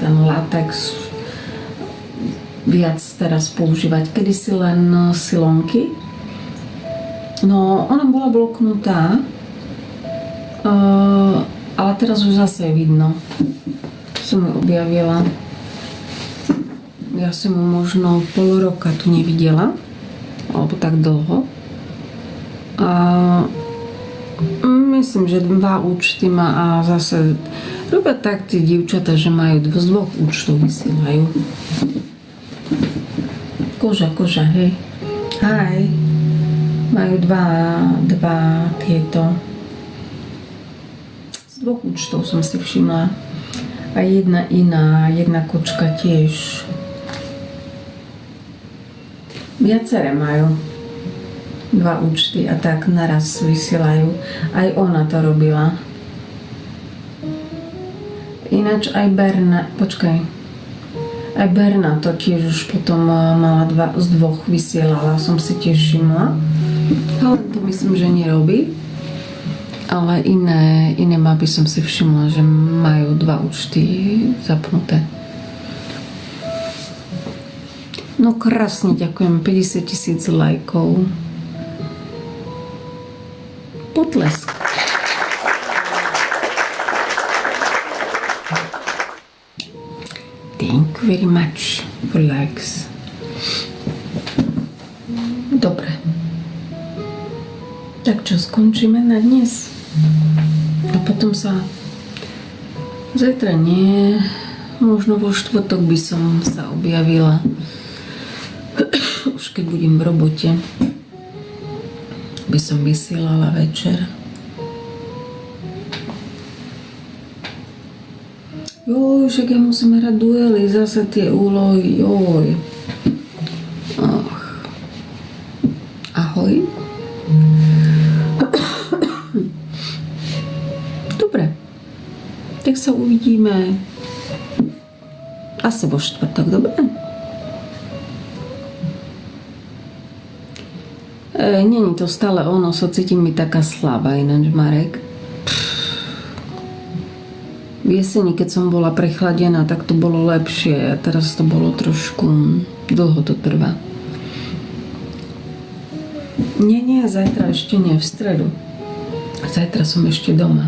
ten latex viac teraz používať. Kedysi len silonky. No, ona bola bloknutá, ale teraz už zase vidno. Som ju objavila. Ja som ju možno pol roka tu nevidela, alebo tak dlho. A myslím, že 2 účty má a zase robia tak tí dievčatá, že majú z 2 účtov vysielajú. Koža, hej. Hej. Majú dva tieto. Z 2 účtov som si všimla. A jedna iná, jedna kočka tiež. Viaceré majú 2 účty a tak naraz vysielajú. Aj ona to robila. Ináč aj Berna, aj Berna to tiež už potom mala z 2 vysielala, som si tiež všimla. Ale to myslím, že nerobí. Ale iné mapy som si všimla, že majú 2 účty zapnuté. No krásne, ďakujem, 50 000 lajkov. Potlesk. Thank you very much for likes. Dobre. Tak čo, skončíme na dnes? A potom sa zajtra nie, možno vo štvrtok by som sa objavila. Už keď budem v robote, by som vysielala večer. Joj, však ja musím hrať duely, zase tie úlohy, joj. Och. Ahoj. Dobre, tak sa uvidíme asi vo štvrtok, dobre? Není to stále ono, so cítim mi taká slabá ináč, Marek. V jeseni, keď som bola prechladená, tak to bolo lepšie a teraz to bolo trošku dlho to trvá. Nie, zajtra ešte nie, v stredu. Zajtra som ešte doma,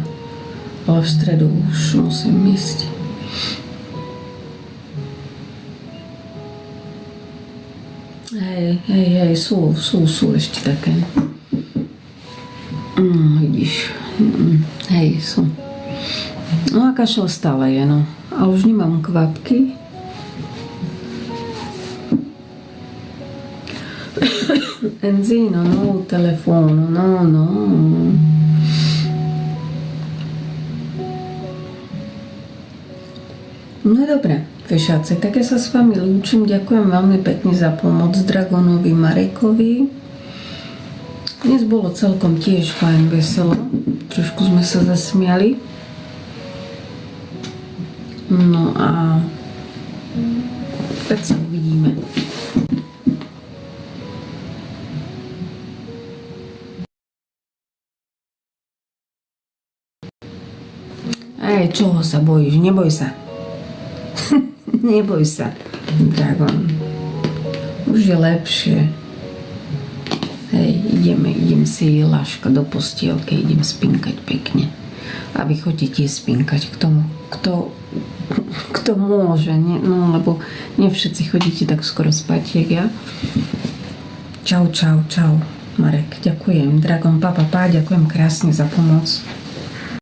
ale v stredu už musím ísť. Hej, sú ešte také. Vidíš. Hej, sú. No a kašel stále je, no. A už nemám kvapky. Enzino, no, telefónu, no. No dobre, fešáci, tak ja sa s vami lúčim. Ďakujem veľmi pekne za pomoc Dragonovi, Marekovi. Dnes bolo celkom tiež fajn, veselo. Trošku sme sa zasmiali. No a tak sa uvidíme. Čoho sa bojíš? Neboj sa. Neboj sa, Dragon. Už je lepšie. Hej, idem si láška do postielky, idem spinkať pekne. A vy chodíte spinkať k tomu, kto môže, no lebo nie všetci chodíte tak skoro spať, jak ja. Čau, Marek, ďakujem. Dragon, pa, ďakujem krásne za pomoc.